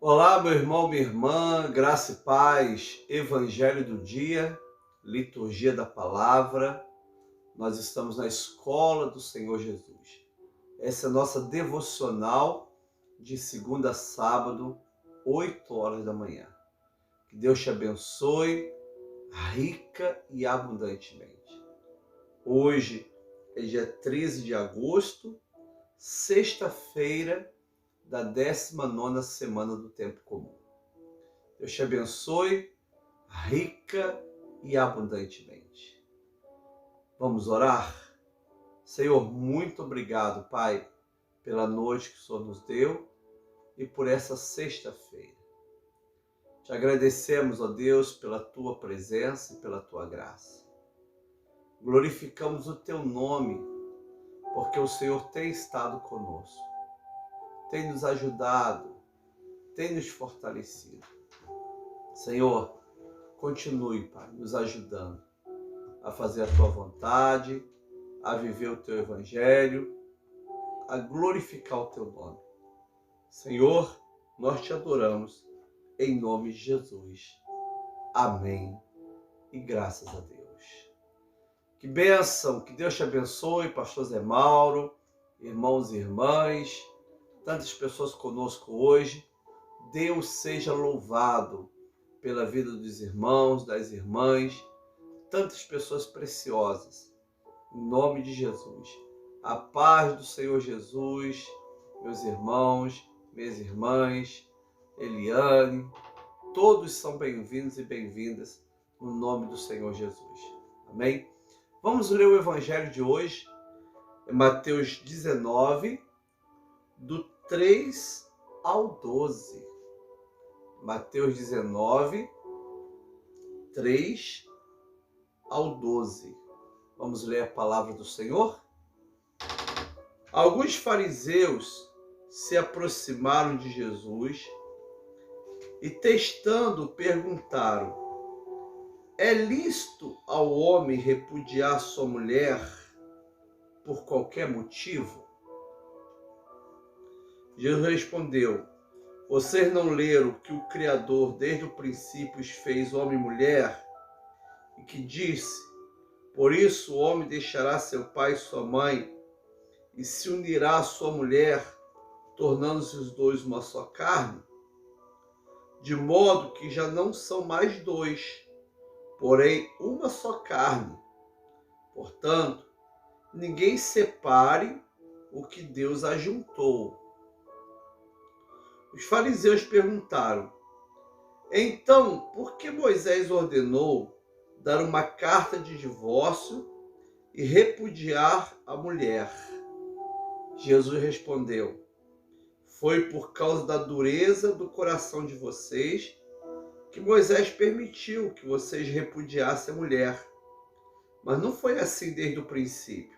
Olá, meu irmão, minha irmã, graça e paz, Evangelho do dia, liturgia da palavra. Nós estamos na escola do Senhor Jesus. Essa é a nossa devocional de segunda a sábado, 8 horas da manhã. Que Deus te abençoe rica e abundantemente. Hoje é dia 13 de agosto, sexta-feira da 19ª semana do tempo comum. Deus te abençoe rica e abundantemente. Vamos orar? Senhor, muito obrigado, Pai, pela noite que o Senhor nos deu e por essa sexta-feira. Te agradecemos, ó Deus, pela tua presença e pela tua graça. Glorificamos o teu nome, porque o Senhor tem estado conosco, tem nos ajudado, tem nos fortalecido. Senhor, continue, Pai, nos ajudando a fazer a tua vontade, a viver o teu evangelho, a glorificar o teu nome. Senhor, nós te adoramos em nome de Jesus. Amém. E graças a Deus. Que bênção, que Deus te abençoe, pastor Zé Mauro, irmãos e irmãs, tantas pessoas conosco hoje. Deus seja louvado pela vida dos irmãos, das irmãs, tantas pessoas preciosas. Em nome de Jesus. A paz do Senhor Jesus, meus irmãos, minhas irmãs, Eliane, todos são bem-vindos e bem-vindas no nome do Senhor Jesus. Amém? Vamos ler o evangelho de hoje, é Mateus 19, do 3 ao 12. Mateus 19, 3 ao 12. Vamos ler a palavra do Senhor? Alguns fariseus se aproximaram de Jesus e, testando, perguntaram: é lícito ao homem repudiar sua mulher por qualquer motivo? Jesus respondeu: vocês não leram que o Criador desde o princípio os fez homem e mulher, e que disse: por isso o homem deixará seu pai e sua mãe e se unirá à sua mulher, tornando-se os dois uma só carne? De modo que já não são mais dois, porém uma só carne. Portanto, ninguém separe o que Deus ajuntou. Os fariseus perguntaram: então, por que Moisés ordenou dar uma carta de divórcio e repudiar a mulher? Jesus respondeu: foi por causa da dureza do coração de vocês que Moisés permitiu que vocês repudiassem a mulher. Mas não foi assim desde o princípio.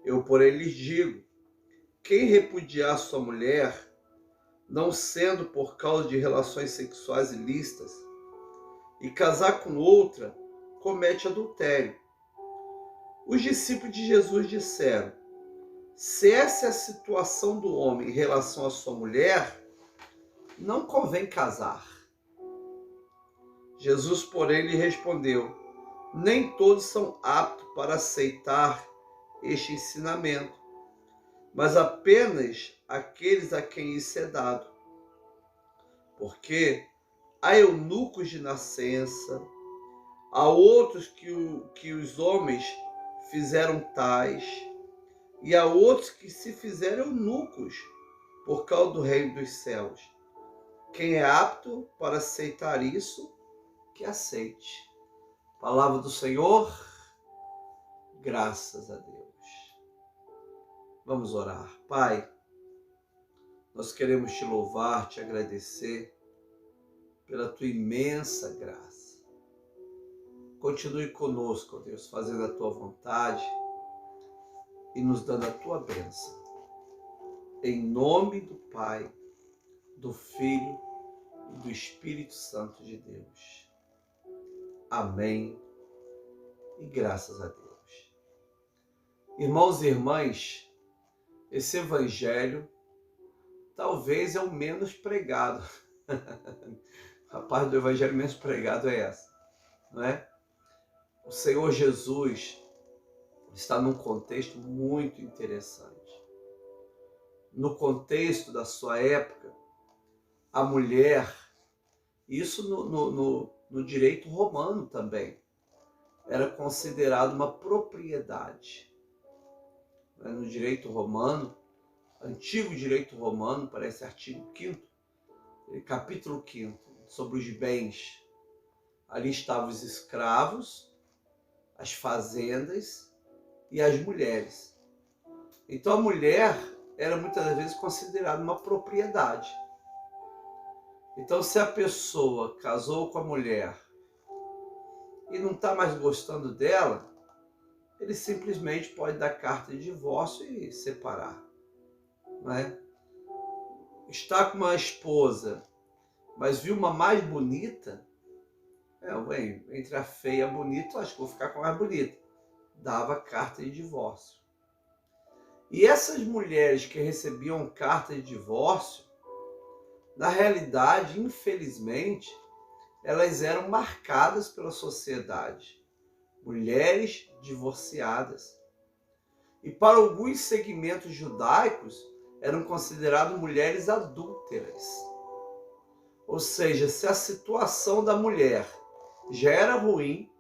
Eu, porém, lhes digo: quem repudiar sua mulher, não sendo por causa de relações sexuais ilícitas, e casar com outra, comete adultério. Os discípulos de Jesus disseram: se essa é a situação do homem em relação à sua mulher, não convém casar. Jesus, porém, lhe respondeu: nem todos são aptos para aceitar este ensinamento, mas apenas aqueles a quem isso é dado. Porque há eunucos de nascença, há outros que os homens fizeram tais, e há outros que se fizeram eunucos por causa do reino dos céus. Quem é apto para aceitar isso, que aceite. Palavra do Senhor, graças a Deus. Vamos orar. Pai, nós queremos te louvar, te agradecer pela tua imensa graça. Continue conosco, ó Deus, fazendo a tua vontade e nos dando a tua bênção. Em nome do Pai, do Filho e do Espírito Santo de Deus. Amém. E graças a Deus. Irmãos e irmãs, esse evangelho talvez é o menos pregado. A parte do evangelho menos pregado é essa, não é? O Senhor Jesus está num contexto muito interessante. No contexto da sua época, a mulher, isso no direito romano também, era considerado uma propriedade. No direito romano, antigo direito romano, parece artigo 5º, capítulo 5º, sobre os bens. Ali estavam os escravos, as fazendas e as mulheres. Então a mulher era muitas vezes considerada uma propriedade. Então se a pessoa casou com a mulher e não está mais gostando dela, ele simplesmente pode dar carta de divórcio e separar. Não é? Está com uma esposa, mas viu uma mais bonita, entre a feia e a bonita, acho que vou ficar com a mais bonita. Dava carta de divórcio. E essas mulheres que recebiam carta de divórcio, na realidade, infelizmente, elas eram marcadas pela sociedade. Mulheres divorciadas. E para alguns segmentos judaicos, eram consideradas mulheres adúlteras. Ou seja, se a situação da mulher já era ruim,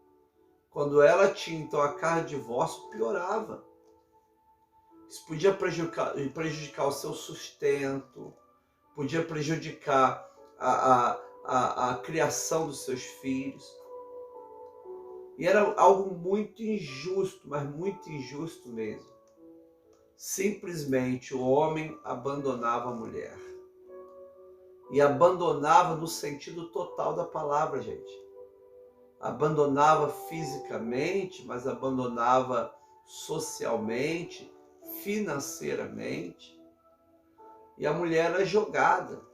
quando ela tinha então a carta de divórcio, piorava. Isso podia prejudicar o seu sustento, podia prejudicar a criação dos seus filhos. E era algo muito injusto, mas muito injusto mesmo. Simplesmente o homem abandonava a mulher. E abandonava no sentido total da palavra, gente. Abandonava fisicamente, mas abandonava socialmente, financeiramente. E a mulher era jogada.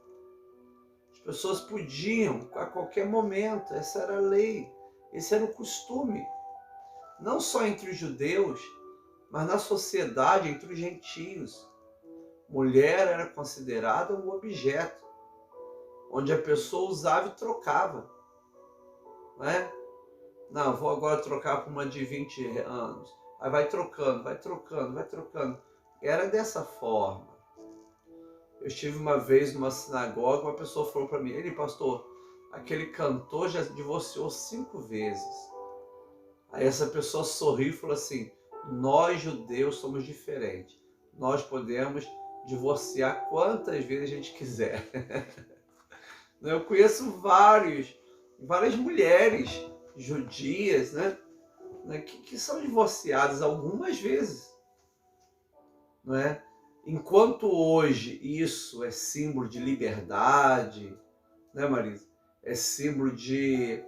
As pessoas podiam, a qualquer momento, essa era a lei, esse era o costume. Não só entre os judeus, mas na sociedade, entre os gentios. Mulher era considerada um objeto, onde a pessoa usava e trocava. Não é? Não, vou agora trocar por uma de 20 anos. Aí vai trocando, vai trocando, vai trocando. Era dessa forma. Eu estive uma vez numa sinagoga, uma pessoa falou para mim, ele, pastor, aquele cantor já divorciou 5 vezes. Aí essa pessoa sorriu e falou assim, nós judeus somos diferentes. Nós podemos divorciar quantas vezes a gente quiser. Eu conheço várias mulheres judias, né, que são divorciadas algumas vezes. Não é? Enquanto hoje isso é símbolo de liberdade, né, Marisa? É símbolo de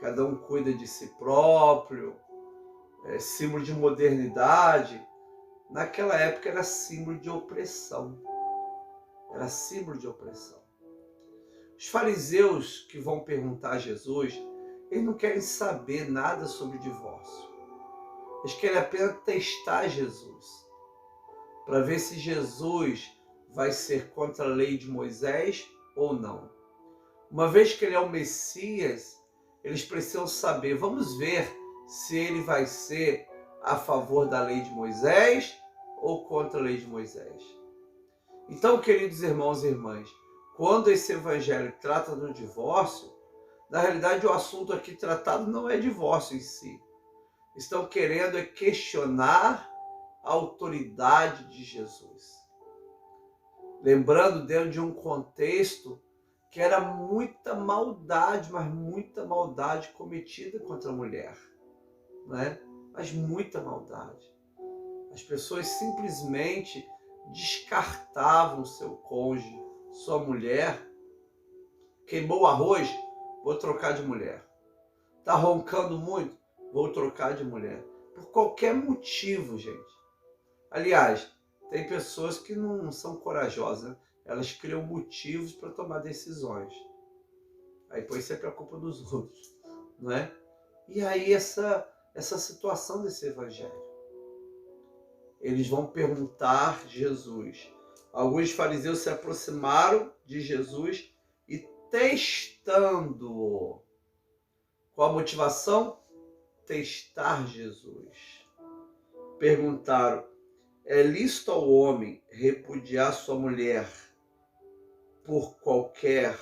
cada um cuida de si próprio, é símbolo de modernidade. Naquela época era símbolo de opressão. Era símbolo de opressão. Os fariseus que vão perguntar a Jesus, eles não querem saber nada sobre divórcio. Eles querem apenas testar Jesus, para ver se Jesus vai ser contra a lei de Moisés ou não. Uma vez que ele é o Messias, eles precisam saber, vamos ver se ele vai ser a favor da lei de Moisés ou contra a lei de Moisés. Então, queridos irmãos e irmãs, quando esse evangelho trata do divórcio, na realidade o assunto aqui tratado não é divórcio em si. Estão querendo questionar a autoridade de Jesus. Lembrando dentro de um contexto que era muita maldade, mas muita maldade cometida contra a mulher. Não é? Mas muita maldade. As pessoas simplesmente descartavam seu cônjuge, sua mulher. Queimou o arroz, vou trocar de mulher. Está roncando muito, vou trocar de mulher. Por qualquer motivo, gente. Aliás, tem pessoas que não são corajosas, né? Elas criam motivos para tomar decisões. Aí põe sempre a culpa dos outros, não é? E aí essa situação desse evangelho. Eles vão perguntar a Jesus, Alguns fariseus se aproximaram de Jesus e, testando-o. Qual a motivação? Testar Jesus. Perguntaram: é lícito ao homem repudiar sua mulher por qualquer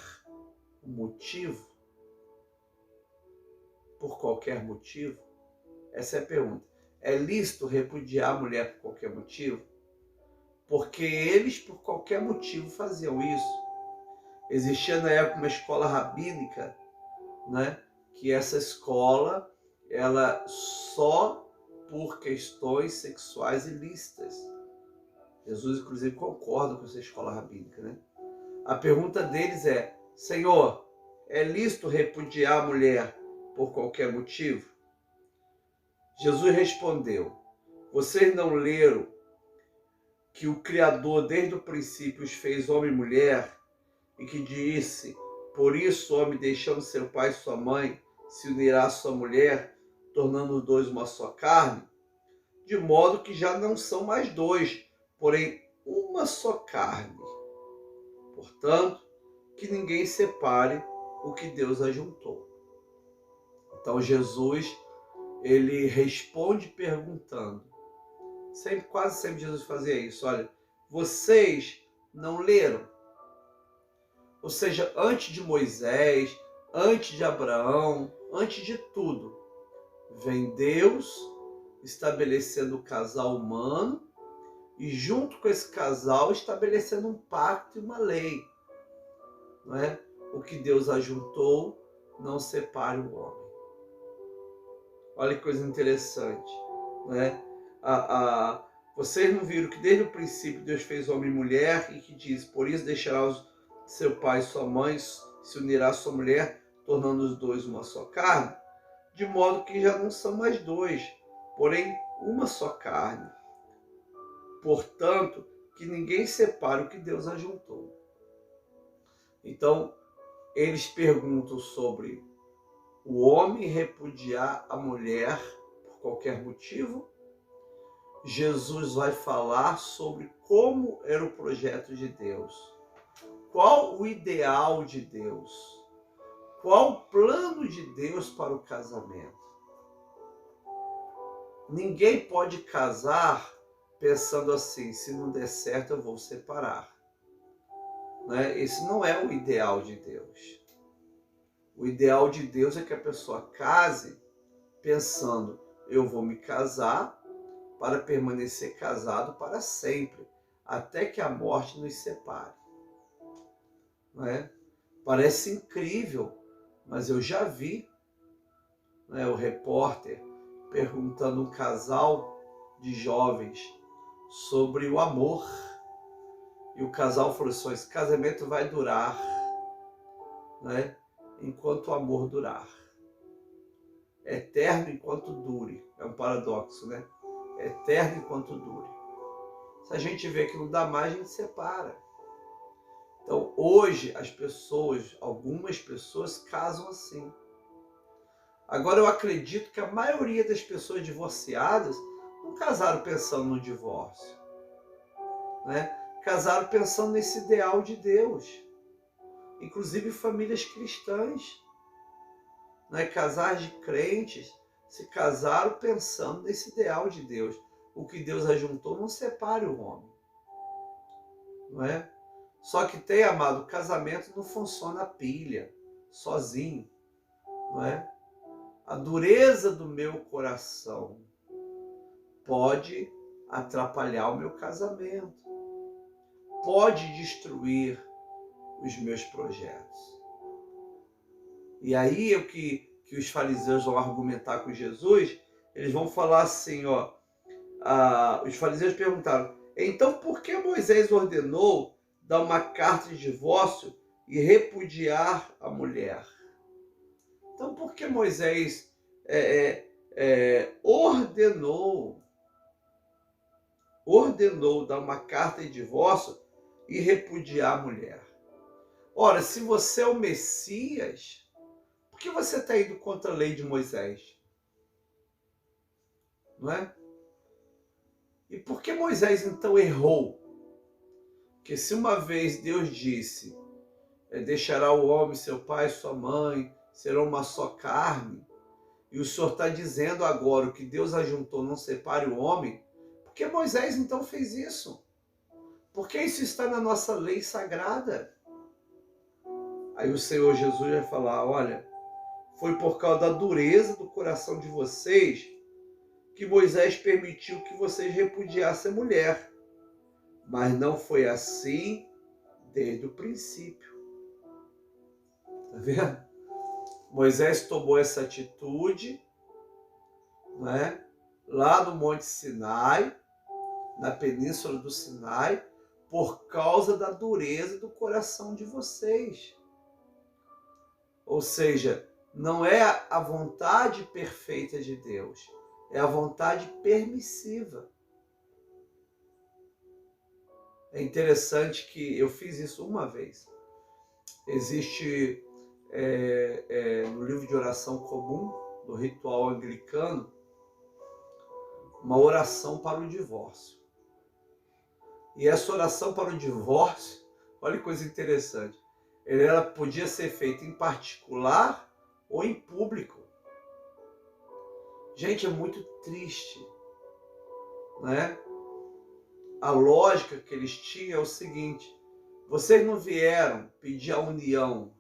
motivo? Por qualquer motivo? Essa é a pergunta. É lícito repudiar a mulher por qualquer motivo? Porque eles, por qualquer motivo, faziam isso. Existia na época uma escola rabínica, né? Que essa escola, ela só por questões sexuais ilícitas. Jesus, inclusive, concorda com essa escola rabínica, né? A pergunta deles é: Senhor, é lícito repudiar a mulher por qualquer motivo? Jesus respondeu: vocês não leram que o Criador desde o princípio os fez homem e mulher, e que disse: por isso o homem, deixando seu pai e sua mãe, se unirá à sua mulher, tornando os dois uma só carne? De modo que já não são mais dois, porém uma só carne. Portanto, que ninguém separe o que Deus ajuntou. Então Jesus, ele responde perguntando. Quase sempre Jesus fazia isso. Olha, vocês não leram? Ou seja, antes de Moisés, antes de Abraão, antes de tudo, vem Deus estabelecendo o casal humano e junto com esse casal estabelecendo um pacto e uma lei. Não é? O que Deus ajuntou, não separe o homem. Olha que coisa interessante. Não é? Vocês não viram que desde o princípio Deus fez homem e mulher e que diz: por isso deixará seu pai e sua mãe, se unirá à sua mulher, tornando os dois uma só carne? De modo que já não são mais dois, porém uma só carne. Portanto, que ninguém separe o que Deus ajuntou. Então, eles perguntam sobre o homem repudiar a mulher por qualquer motivo. Jesus vai falar sobre como era o projeto de Deus. Qual o ideal de Deus? Qual o plano de Deus para o casamento? Ninguém pode casar pensando assim: se não der certo eu vou separar. Né? Esse não é o ideal de Deus. O ideal de Deus é que a pessoa case pensando: eu vou me casar para permanecer casado para sempre, até que a morte nos separe. Não é? Parece incrível, mas eu já vi, né, o repórter perguntando a um casal de jovens sobre o amor. E o casal falou assim: esse casamento vai durar, né, enquanto o amor durar. Eterno enquanto dure. É um paradoxo, né? Eterno enquanto dure. Se a gente vê que não dá mais, a gente separa. Então, hoje, algumas pessoas casam assim. Agora, eu acredito que a maioria das pessoas divorciadas não casaram pensando no divórcio, né? Casaram pensando nesse ideal de Deus. Inclusive famílias cristãs, né? Casais de crentes se casaram pensando nesse ideal de Deus. O que Deus ajuntou, não separe o homem. Não é? Só que tem, amado, o casamento não funciona a pilha, sozinho. Não é? A dureza do meu coração pode atrapalhar o meu casamento. Pode destruir os meus projetos. E aí o que os fariseus vão argumentar com Jesus, eles vão falar assim, ó, os fariseus perguntaram: então por que Moisés ordenou dar uma carta de divórcio e repudiar a mulher? Então por que Moisés ordenou dar uma carta de divórcio e repudiar a mulher? Ora, se você é o Messias, por que você está indo contra a lei de Moisés? Não é? E por que Moisés então errou? Porque se uma vez Deus disse, deixará o homem, seu pai e sua mãe, serão uma só carne, e o Senhor está dizendo agora o que Deus ajuntou, não separe o homem, por que Moisés então fez isso? Porque isso está na nossa lei sagrada. Aí o Senhor Jesus vai falar, olha, foi por causa da dureza do coração de vocês que Moisés permitiu que vocês repudiassem a mulher. Mas não foi assim desde o princípio. Tá vendo? Moisés tomou essa atitude, né, lá no Monte Sinai, na Península do Sinai, por causa da dureza do coração de vocês. Ou seja, não é a vontade perfeita de Deus, é a vontade permissiva. É interessante que eu fiz isso uma vez. Existe no livro de oração comum, do ritual anglicano, uma oração para o divórcio. E essa oração para o divórcio, olha que coisa interessante, ela podia ser feita em particular ou em público. Gente, é muito triste, né? A lógica que eles tinham é o seguinte: vocês não vieram pedir a união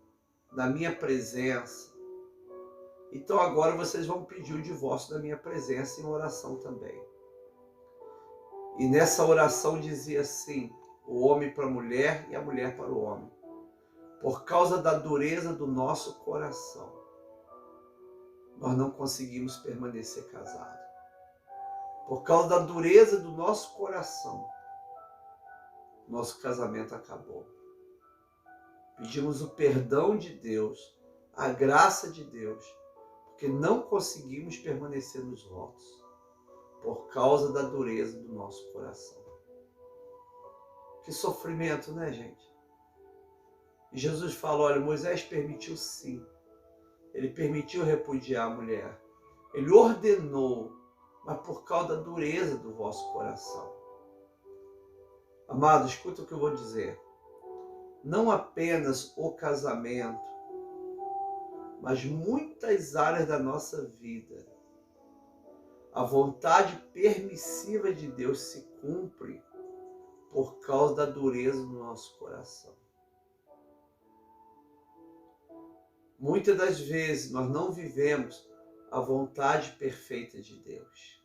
na minha presença, então agora vocês vão pedir o divórcio na minha presença em oração também. E nessa oração dizia assim, o homem para a mulher e a mulher para o homem. Por causa da dureza do nosso coração, nós não conseguimos permanecer casados. Por causa da dureza do nosso coração, nosso casamento acabou. Pedimos o perdão de Deus, a graça de Deus, porque não conseguimos permanecer nos votos, por causa da dureza do nosso coração. Que sofrimento, né, gente? E Jesus fala, olha, Moisés permitiu sim. Ele permitiu repudiar a mulher. Ele ordenou, mas por causa da dureza do vosso coração. Amado, escuta o que eu vou dizer. Não apenas o casamento, mas muitas áreas da nossa vida, a vontade permissiva de Deus se cumpre por causa da dureza do nosso coração. Muitas das vezes nós não vivemos a vontade perfeita de Deus.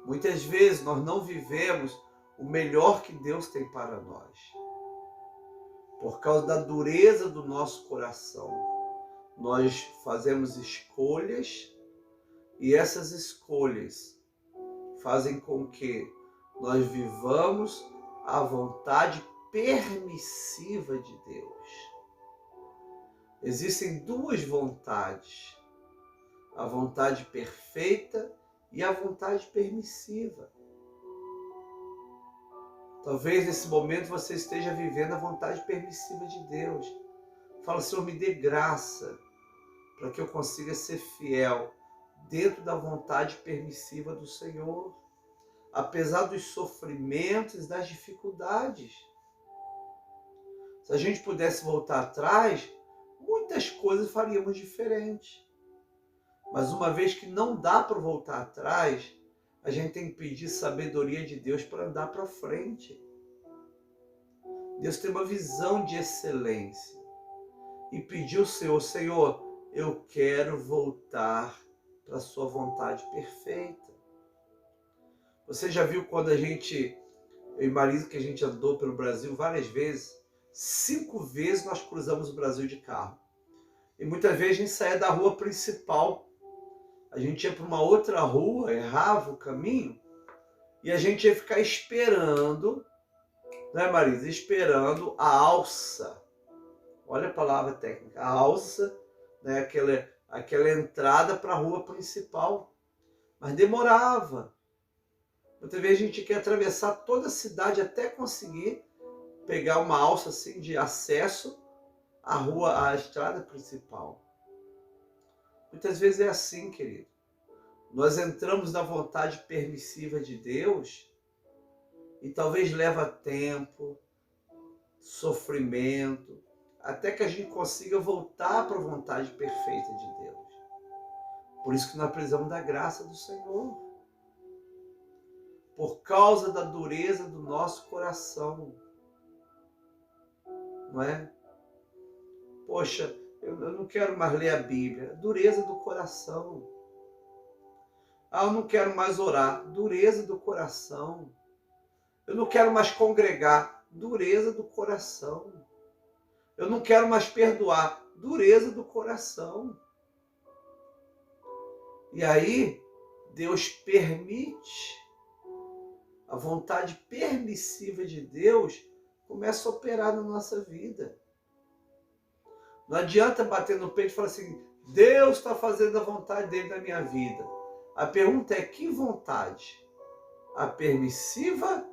Muitas vezes nós não vivemos o melhor que Deus tem para nós. Por causa da dureza do nosso coração, nós fazemos escolhas e essas escolhas fazem com que nós vivamos a vontade permissiva de Deus. Existem duas vontades, a vontade perfeita e a vontade permissiva. Talvez nesse momento você esteja vivendo a vontade permissiva de Deus. Fala, Senhor, me dê graça para que eu consiga ser fiel dentro da vontade permissiva do Senhor, apesar dos sofrimentos, das dificuldades. Se a gente pudesse voltar atrás, muitas coisas faríamos diferente. Mas uma vez que não dá para voltar atrás, a gente tem que pedir sabedoria de Deus para andar para frente. Deus tem uma visão de excelência. E pedir ao Senhor, Senhor, eu quero voltar para a sua vontade perfeita. Você já viu quando eu e Marisa, que a gente andou pelo Brasil várias vezes, 5 vezes nós cruzamos o Brasil de carro. E muitas vezes a gente saía da rua principal. A gente ia para uma outra rua, errava o caminho, e a gente ia ficar esperando, né, Marisa? Esperando a alça. Olha a palavra técnica. A alça, né, aquela entrada para a rua principal. Mas demorava. Muitas vezes a gente quer atravessar toda a cidade até conseguir pegar uma alça assim, de acesso à rua, à estrada principal. Muitas vezes é assim, querido. Nós entramos na vontade permissiva de Deus E talvez leva tempo, sofrimento, até que a gente consiga voltar para a vontade perfeita de Deus. Por isso que nós precisamos da graça do Senhor. Por causa da dureza do nosso coração. Não é? Poxa, eu não quero mais ler a Bíblia. Dureza do coração. Ah, eu não quero mais orar. Dureza do coração. Eu não quero mais congregar. Dureza do coração. Eu não quero mais perdoar. Dureza do coração. E aí, Deus permite, a vontade permissiva de Deus começa a operar na nossa vida. Não adianta bater no peito e falar assim, Deus está fazendo a vontade dele na minha vida. A pergunta é, que vontade? A permissiva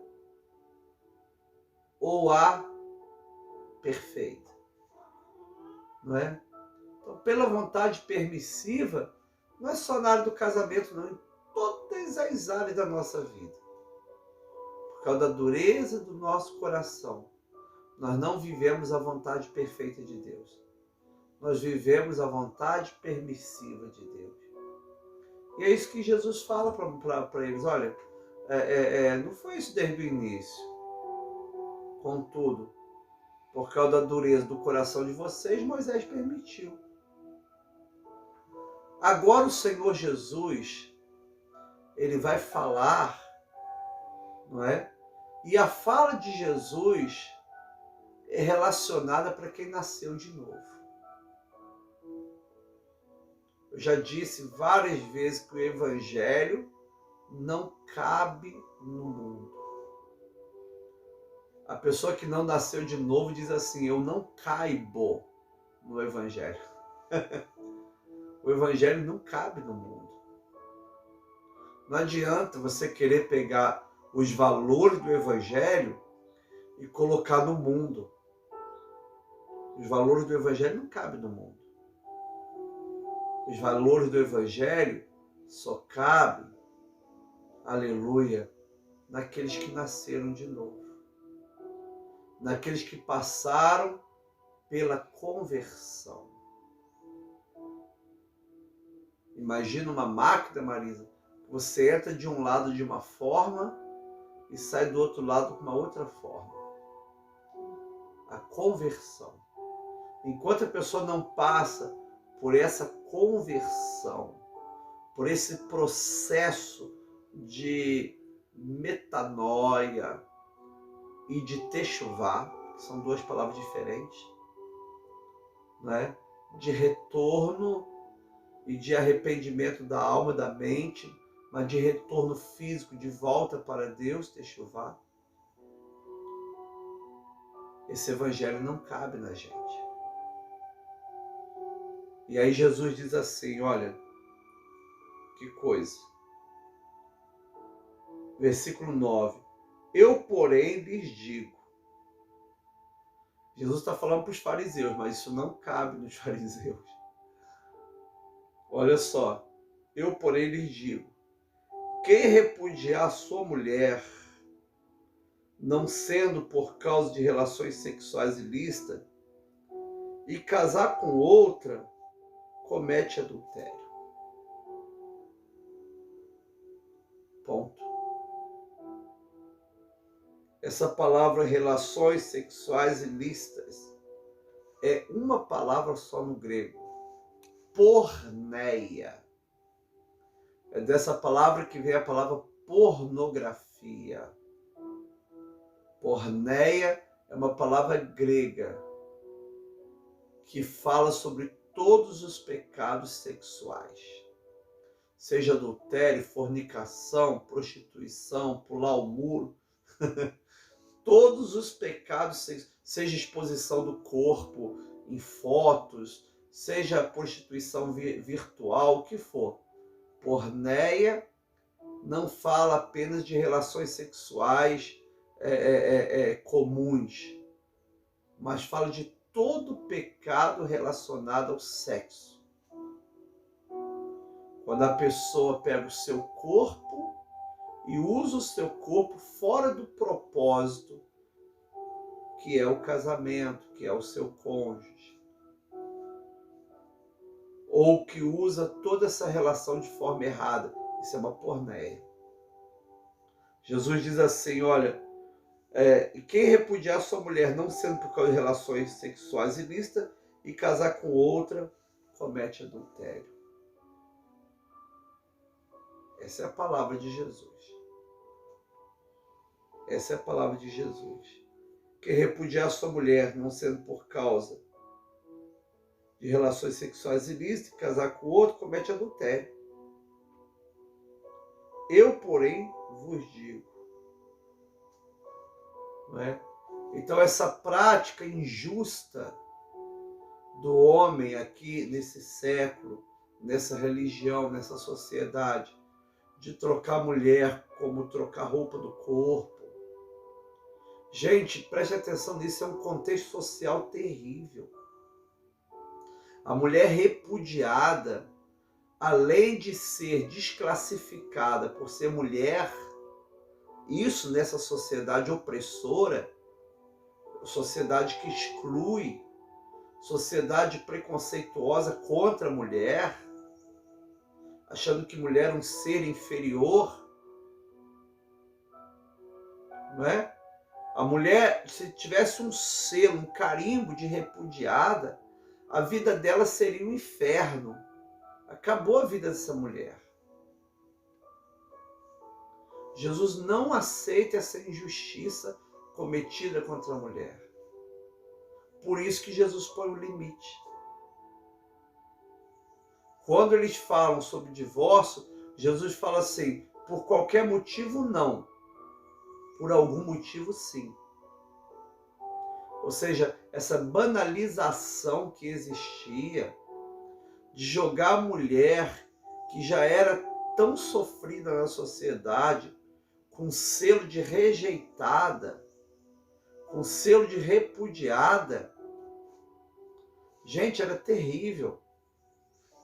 ou a perfeita? Não é? Então, pela vontade permissiva, não é só na área do casamento, não, em todas as áreas da nossa vida. Por causa da dureza do nosso coração, nós não vivemos a vontade perfeita de Deus. Nós vivemos a vontade permissiva de Deus. E é isso que Jesus fala para eles. Olha, não foi isso desde o início. Contudo, por causa da dureza do coração de vocês, Moisés permitiu. Agora o Senhor Jesus, ele vai falar, não é? E a fala de Jesus é relacionada para quem nasceu de novo. Eu já disse várias vezes que o Evangelho não cabe no mundo. A pessoa que não nasceu de novo diz assim, eu não caibo no Evangelho. O Evangelho não cabe no mundo. Não adianta você querer pegar os valores do Evangelho e colocar no mundo. Os valores do Evangelho não cabem no mundo. Os valores do Evangelho só cabem, aleluia, naqueles que nasceram de novo. Naqueles que passaram pela conversão. Imagina uma máquina, Marisa, que você entra de um lado de uma forma e sai do outro lado com uma outra forma. A conversão. Enquanto a pessoa não passa por essa conversão, por esse processo de metanoia e de techuvá, que são duas palavras diferentes, né? De retorno e de arrependimento da alma, da mente, mas de retorno físico, de volta para Deus, techuvá. Esse evangelho não cabe na gente. E aí Jesus diz assim, olha, que coisa. Versículo 9. Eu, porém, lhes digo. Jesus está falando para os fariseus, mas isso não cabe nos fariseus. Olha só. Eu, porém, lhes digo. Quem repudiar sua mulher, não sendo por causa de relações sexuais ilícitas, e casar com outra, comete adultério. Ponto. Essa palavra relações sexuais ilícitas é uma palavra só no grego. Porneia. É dessa palavra que vem a palavra pornografia. Porneia é uma palavra grega que fala sobre todos os pecados sexuais. Seja adultério, fornicação, prostituição, pular o muro. Todos os pecados, seja exposição do corpo em fotos, seja prostituição virtual, o que for. Porneia não fala apenas de relações sexuais comuns, mas fala de todo pecado relacionado ao sexo. Quando a pessoa pega o seu corpo e usa o seu corpo fora do propósito, que é o casamento, que é o seu cônjuge. Ou que usa toda essa relação de forma errada. Isso é uma porneia. Jesus diz assim, olha, quem repudiar sua mulher, não sendo por causa de relações sexuais ilícitas, e casar com outra, comete adultério. Essa é a palavra de Jesus. Essa é a palavra de Jesus. Quem repudiar sua mulher, não sendo por causa de relações sexuais ilícitas, e casar com outro, comete adultério. Eu, porém, vos digo. Não é? Então, essa prática injusta do homem aqui nesse século, nessa religião, nessa sociedade, de trocar mulher como trocar roupa do corpo. Gente, preste atenção nisso, é um contexto social terrível. A mulher repudiada, além de ser desclassificada por ser mulher, isso nessa sociedade opressora, sociedade que exclui, sociedade preconceituosa contra a mulher, achando que mulher é um ser inferior, não é? A mulher, se tivesse um selo, um carimbo de repudiada, a vida dela seria um inferno. Acabou a vida dessa mulher. Jesus não aceita essa injustiça cometida contra a mulher. Por isso que Jesus põe o limite. Quando eles falam sobre divórcio, Jesus fala assim, por qualquer motivo não, por algum motivo sim. Ou seja, essa banalização que existia de jogar a mulher, que já era tão sofrida na sociedade, com selo de rejeitada, com selo de repudiada. Gente, era terrível.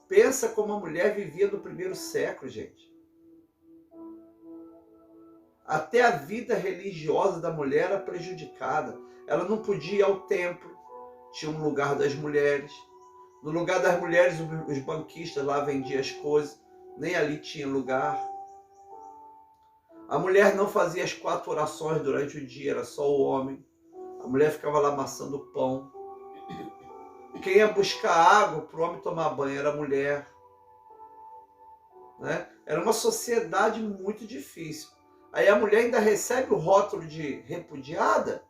Pensa como a mulher vivia no primeiro século, gente. Até a vida religiosa da mulher era prejudicada. Ela não podia ir ao templo, tinha um lugar das mulheres. No lugar das mulheres, os banquistas lá vendiam as coisas, nem ali tinha lugar. A mulher não fazia as 4 orações durante o dia, era só o homem. A mulher ficava lá amassando o pão. Quem ia buscar água para o homem tomar banho era a mulher. Né? Era uma sociedade muito difícil. Aí a mulher ainda recebe o rótulo de repudiada.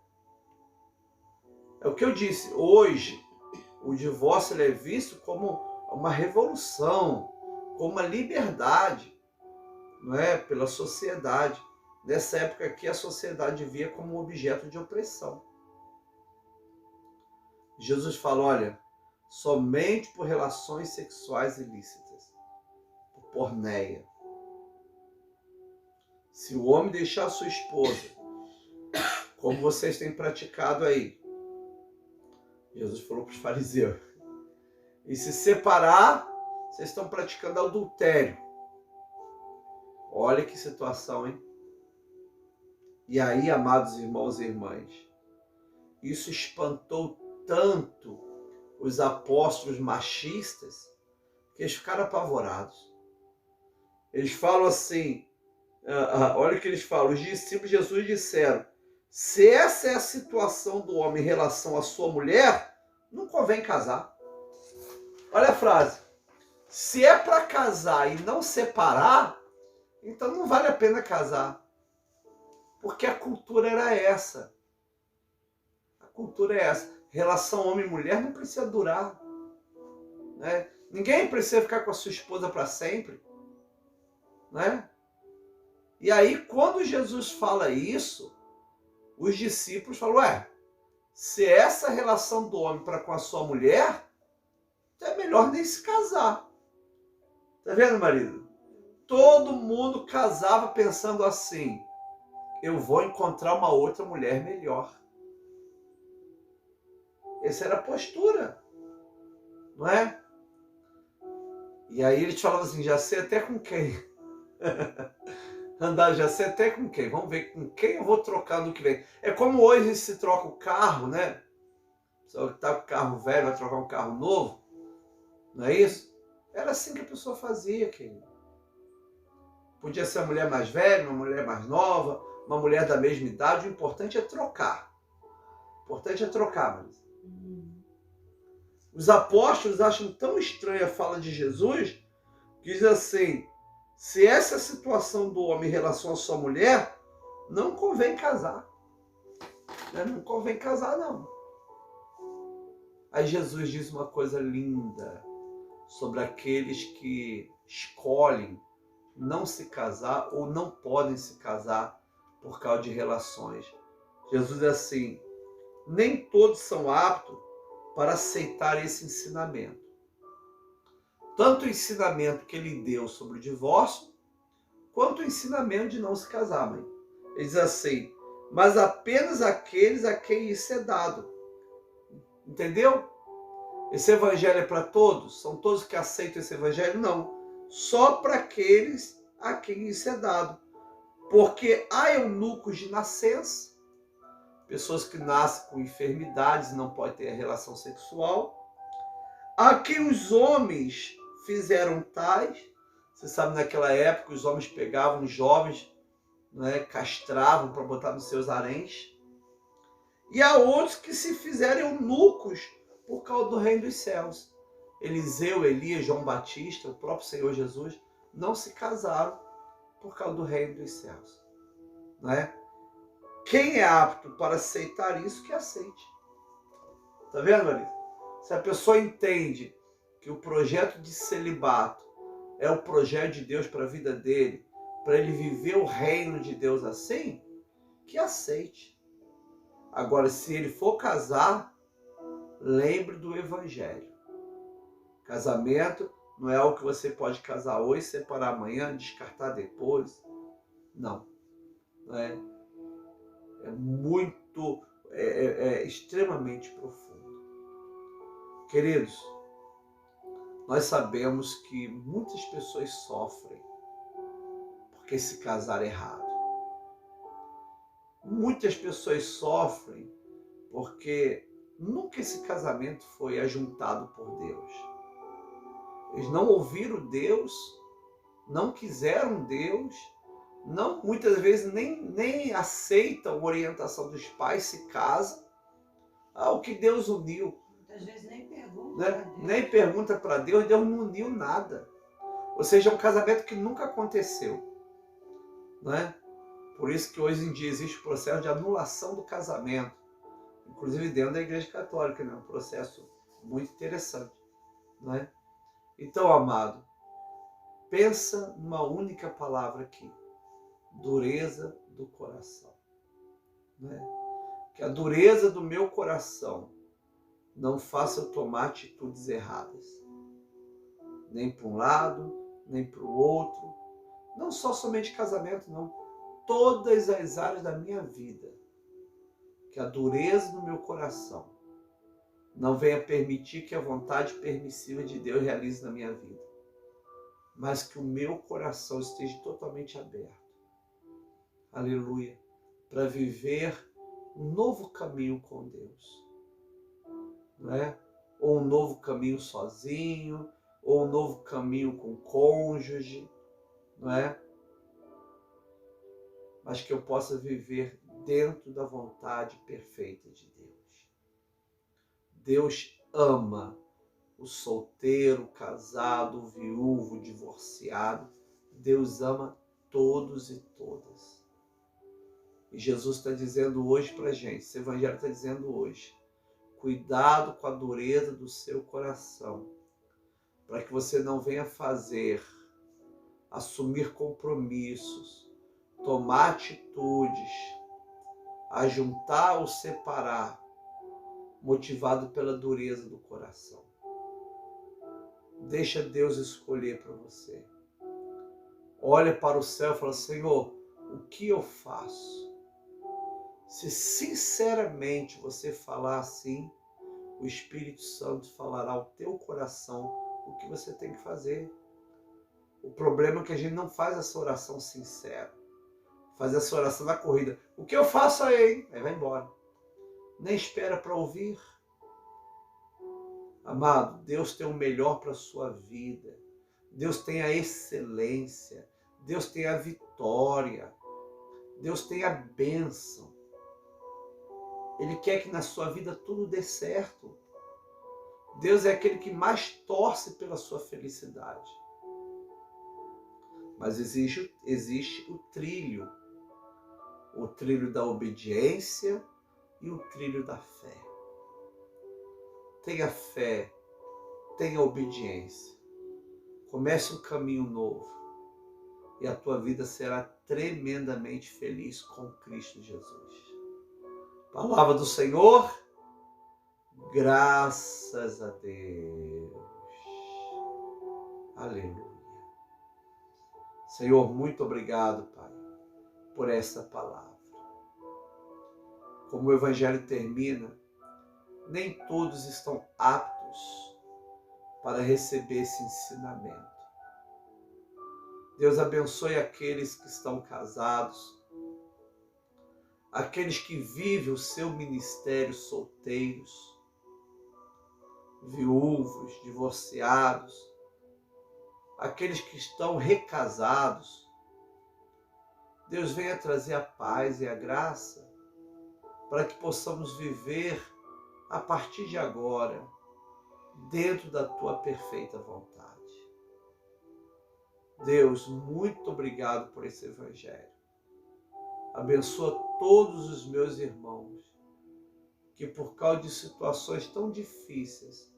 É o que eu disse, hoje o divórcio é visto como uma revolução, como uma liberdade, não é? Pela sociedade. Nessa época aqui a sociedade via como um objeto de opressão. Jesus fala, olha, somente por relações sexuais ilícitas, por porneia. Se o homem deixar a sua esposa, como vocês têm praticado aí, Jesus falou para os fariseus, e se separar, vocês estão praticando adultério. Olha que situação, hein? E aí, amados irmãos e irmãs, isso espantou tanto os apóstolos machistas que eles ficaram apavorados. Eles falam assim, olha o que eles falam, os discípulos de Jesus disseram, se essa é a situação do homem em relação à sua mulher, não convém casar. Olha a frase, se é para casar e não separar, então não vale a pena casar. Porque a cultura era essa. A cultura é essa. Relação homem e mulher não precisa durar. Né? Ninguém precisa ficar com a sua esposa para sempre. Né? E aí, quando Jesus fala isso, os discípulos falam, se essa relação do homem para com a sua mulher, então é melhor nem se casar. Tá vendo, marido? Todo mundo casava pensando assim, eu vou encontrar uma outra mulher melhor. Essa era a postura, não é? E aí eles falavam assim, já sei até com quem. Andar já sei até com quem. Vamos ver com quem eu vou trocar no que vem. É como hoje se troca o carro, né? Só que tá com o carro velho, vai trocar um carro novo. Não é isso? Era assim que a pessoa fazia, querido. Podia ser uma mulher mais velha, uma mulher mais nova, uma mulher da mesma idade. O importante é trocar. O importante é trocar, Marisa. Os apóstolos acham tão estranha a fala de Jesus que diz assim: se essa é a situação do homem em relação à sua mulher, não convém casar. Não convém casar, não. Aí Jesus diz uma coisa linda sobre aqueles que escolhem não se casar ou não podem se casar por causa de relações. Jesus diz assim: nem todos são aptos para aceitar esse ensinamento. Tanto o ensinamento que ele deu sobre o divórcio, quanto o ensinamento de não se casar, mãe. Ele diz assim: mas apenas aqueles a quem isso é dado. Entendeu? Esse evangelho é para todos? São todos que aceitam esse evangelho? Não. Só para aqueles a quem isso é dado. Porque há eunucos de nascença, pessoas que nascem com enfermidades e não podem ter relação sexual, a quem os homens fizeram tais. Você sabe, naquela época os homens pegavam os jovens, né, castravam para botar nos seus haréns. E há outros que se fizeram eunucos por causa do reino dos céus. Eliseu, Elias, João Batista, o próprio Senhor Jesus, não se casaram por causa do reino dos céus. Não é? Quem é apto para aceitar isso, que aceite. Tá vendo, Marisa? Se a pessoa entende que o projeto de celibato é o projeto de Deus para a vida dele, para ele viver o reino de Deus assim, que aceite. Agora, se ele for casar, lembre do evangelho. Casamento não é algo que você pode casar hoje, separar amanhã, descartar depois. Não. É muito, extremamente profundo. Queridos, nós sabemos que muitas pessoas sofrem porque se casar errado. Muitas pessoas sofrem porque nunca esse casamento foi ajuntado por Deus. Eles não ouviram Deus, não quiseram Deus, não, muitas vezes nem aceitam a orientação dos pais, se casam. O que Deus uniu. Muitas vezes nem pergunta, né? Nem pergunta para Deus, Deus não uniu nada. Ou seja, é um casamento que nunca aconteceu. Né? Por isso que hoje em dia existe o processo de anulação do casamento. Inclusive dentro da Igreja Católica, né? Um processo muito interessante. Né? Então, amado, pensa numa única palavra aqui: dureza do coração. Né? Que a dureza do meu coração não faça eu tomar atitudes erradas. Nem para um lado, nem para o outro. Não só somente casamento, não. Todas as áreas da minha vida. Que a dureza do meu coração não venha permitir que a vontade permissiva de Deus realize na minha vida. Mas que o meu coração esteja totalmente aberto. Aleluia. Para viver um novo caminho com Deus. Não é? Ou um novo caminho sozinho, ou um novo caminho com o cônjuge, não é? Mas que eu possa viver dentro da vontade perfeita de Deus. Deus ama o solteiro, o casado, o viúvo, o divorciado. Deus ama todos e todas. E Jesus está dizendo hoje para a gente, esse evangelho está dizendo hoje: cuidado com a dureza do seu coração, para que você não venha assumir compromissos, tomar atitudes, ajuntar ou separar, motivado pela dureza do coração. Deixa Deus escolher para você. Olha para o céu e fala: Senhor, o que eu faço? Se sinceramente você falar assim, o Espírito Santo falará ao teu coração o que você tem que fazer. O problema é que a gente não faz essa oração sincera. fazer essa oração na corrida. O que eu faço aí? Aí vai embora. Nem espera para ouvir. Amado, Deus tem o melhor para a sua vida. Deus tem a excelência. Deus tem a vitória. Deus tem a bênção. Ele quer que na sua vida tudo dê certo. Deus é aquele que mais torce pela sua felicidade. Mas existe o trilho da obediência e o trilho da fé. Tenha fé, tenha obediência. Comece um caminho novo e a tua vida será tremendamente feliz com Cristo Jesus. Palavra do Senhor, graças a Deus. Aleluia. Senhor, muito obrigado, Pai, por essa palavra. Como o Evangelho termina, nem todos estão aptos para receber esse ensinamento. Deus abençoe aqueles que estão casados, aqueles que vivem o seu ministério solteiros, viúvos, divorciados, aqueles que estão recasados. Deus venha trazer a paz e a graça para que possamos viver a partir de agora dentro da tua perfeita vontade. Deus, muito obrigado por esse Evangelho. Abençoa todos os meus irmãos que por causa de situações tão difíceis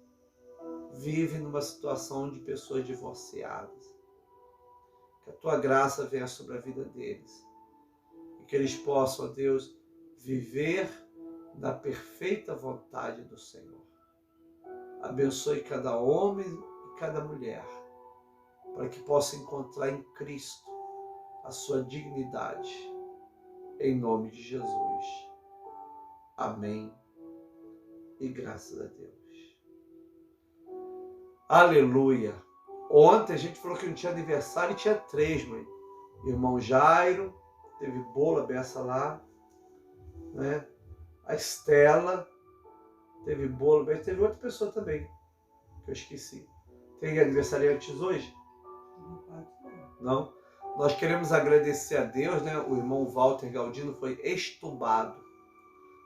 vivem numa situação de pessoas divorciadas. Que a tua graça venha sobre a vida deles e que eles possam, ó Deus, viver na perfeita vontade do Senhor. Abençoe cada homem e cada mulher para que possa encontrar em Cristo a sua dignidade. Em nome de Jesus. Amém. E graças a Deus. Aleluia. Ontem a gente falou que não tinha aniversário e tinha 3, mãe. Irmão Jairo, teve bolo, a beça lá, né? A Estela, teve bolo, mas teve outra pessoa também, que eu esqueci. Tem aniversariantes hoje? Não? Nós queremos agradecer a Deus, né? O irmão Walter Galdino foi extubado.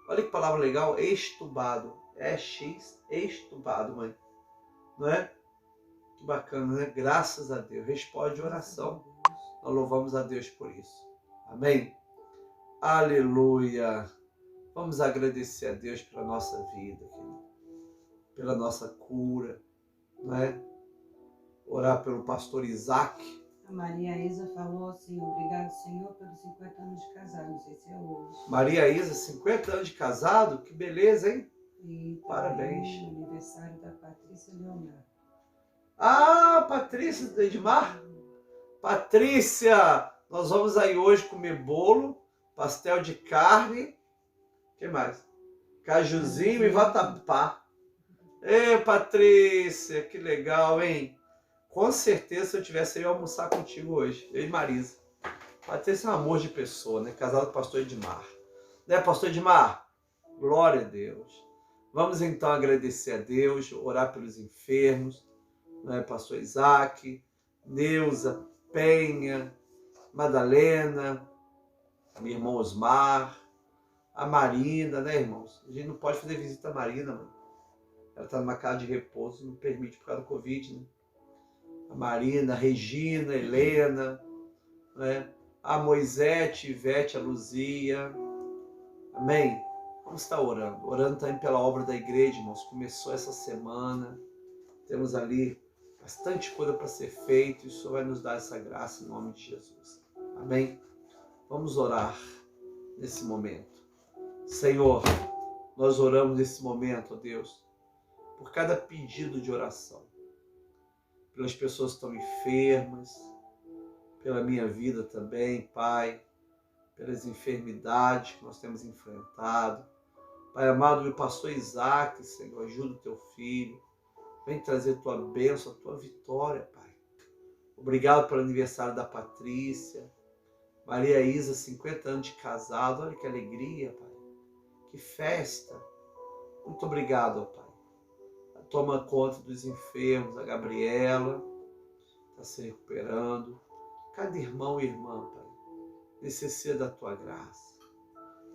Olha que palavra legal, extubado. Extubado, mãe. Não é? Que bacana, né? Graças a Deus. Responde oração. Nós louvamos a Deus por isso. Amém? Aleluia. Vamos agradecer a Deus pela nossa vida, querido. Pela nossa cura, não é? Orar pelo pastor Isaac. A Maria Isa falou assim: obrigado, Senhor, pelos 50 anos de casado. Não sei se é hoje. Maria Isa, 50 anos de casado? Que beleza, hein? E parabéns. O aniversário da Patrícia Leonardo. Ah, Patrícia do Edmar. Patrícia, nós vamos aí hoje comer bolo, pastel de carne. O que mais? Cajuzinho e vatapá. Ei, Patrícia, que legal, hein? Com certeza, se eu tivesse, eu ia almoçar contigo hoje. Eu e Marisa. Patrícia é um amor de pessoa, né? Casado com o pastor Edmar. Né, pastor Edmar? Glória a Deus. Vamos então agradecer a Deus, orar pelos enfermos, né? Pastor Isaac, Neuza, Penha, Madalena, meu irmão Osmar, a Marina, né, irmãos? A gente não pode fazer visita à Marina, mano. Ela está numa casa de repouso, não permite por causa do Covid, né? A Marina, a Regina, a Helena, né? A Moisete, Ivete, a Luzia. Amém? Vamos estar orando. Orando também pela obra da igreja, irmãos. Começou essa semana. Temos ali bastante coisa para ser feito. E o Senhor vai nos dar essa graça em nome de Jesus. Amém? Vamos orar nesse momento. Senhor, nós oramos nesse momento, ó Deus, por cada pedido de oração. Pelas pessoas que estão enfermas, pela minha vida também, Pai, pelas enfermidades que nós temos enfrentado. Pai amado, meu pastor Isaac, Senhor, ajuda o teu filho. Vem trazer tua bênção, a tua vitória, Pai. Obrigado pelo aniversário da Patrícia. Maria Isa, 50 anos de casado. Olha que alegria, Pai. Que festa. Muito obrigado, Pai. Toma conta dos enfermos. A Gabriela está se recuperando. Cada irmão e irmã, Pai, necessita da Tua graça.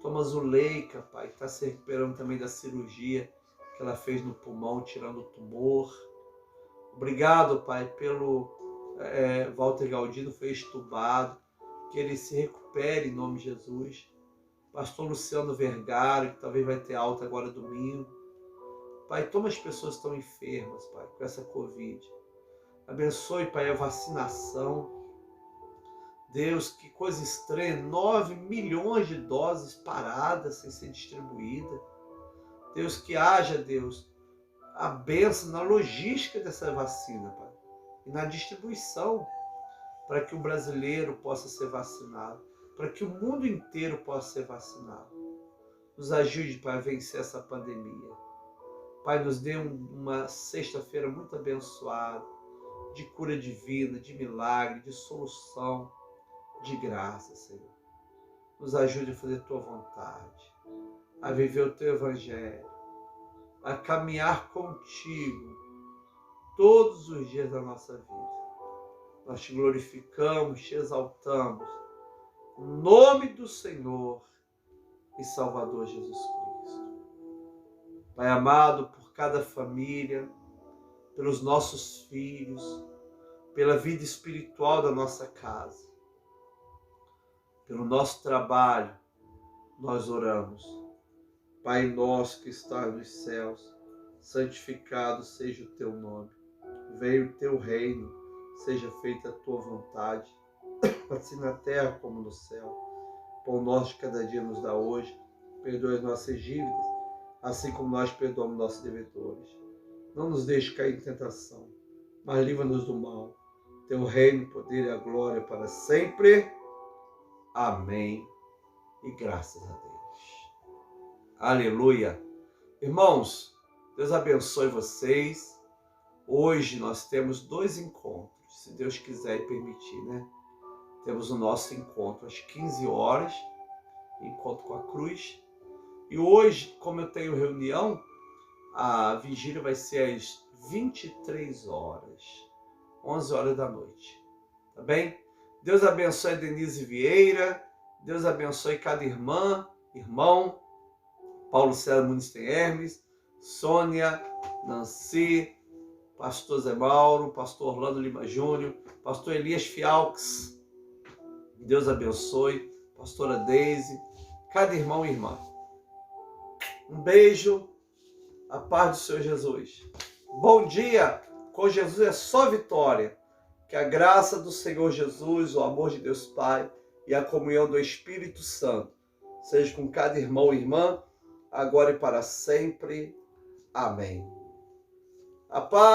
Toma Zuleika, Pai, que está se recuperando também da cirurgia que ela fez no pulmão, tirando o tumor. Obrigado, Pai, pelo Walter Galdino, foi estubado. Que ele se recupere em nome de Jesus. Pastor Luciano Vergara, que talvez vai ter alta agora domingo. Pai, toma as pessoas que estão enfermas, Pai, com essa Covid. Abençoe, Pai, a vacinação. Deus, que coisa estranha, 9 milhões de doses paradas sem ser distribuída. Deus, que haja, Deus, a bênção na logística dessa vacina, Pai, e na distribuição, para que o brasileiro possa ser vacinado, para que o mundo inteiro possa ser vacinado. Nos ajude, Pai, a vencer essa pandemia. Pai, nos dê uma sexta-feira muito abençoada, de cura divina, de milagre, de solução, de graça, Senhor. Nos ajude a fazer Tua vontade, a viver o Teu Evangelho, a caminhar contigo todos os dias da nossa vida. Nós Te glorificamos, Te exaltamos, em nome do Senhor e Salvador Jesus Cristo. Pai amado, por cada família, pelos nossos filhos, pela vida espiritual da nossa casa, pelo nosso trabalho, nós oramos. Pai nosso que estás nos céus, santificado seja o Teu nome. Venha o Teu reino, seja feita a Tua vontade, assim na terra como no céu. Pão nosso de cada dia nos dá hoje, perdoe as nossas dívidas, assim como nós perdoamos nossos devedores. Não nos deixe cair em tentação, mas livra-nos do mal. Teu reino, o poder e a glória para sempre. Amém. E graças a Deus. Aleluia. Irmãos, Deus abençoe vocês. Hoje nós temos 2 encontros, se Deus quiser e permitir, né? Temos o nosso encontro às 15 horas, encontro com a cruz. E hoje, como eu tenho reunião, a vigília vai ser às 23 horas, 11 horas da noite. Tá bem? Deus abençoe a Denise Vieira, Deus abençoe cada irmã, irmão, Paulo César Muniz tem Hermes, Sônia, Nancy, Pastor Zé Mauro, Pastor Orlando Lima Júnior, Pastor Elias Fialques, Deus abençoe, Pastora Deise, cada irmão e irmã. Um beijo, a paz do Senhor Jesus. Bom dia, com Jesus é só vitória. Que a graça do Senhor Jesus, o amor de Deus Pai e a comunhão do Espírito Santo seja com cada irmão e irmã, agora e para sempre. Amém. A paz!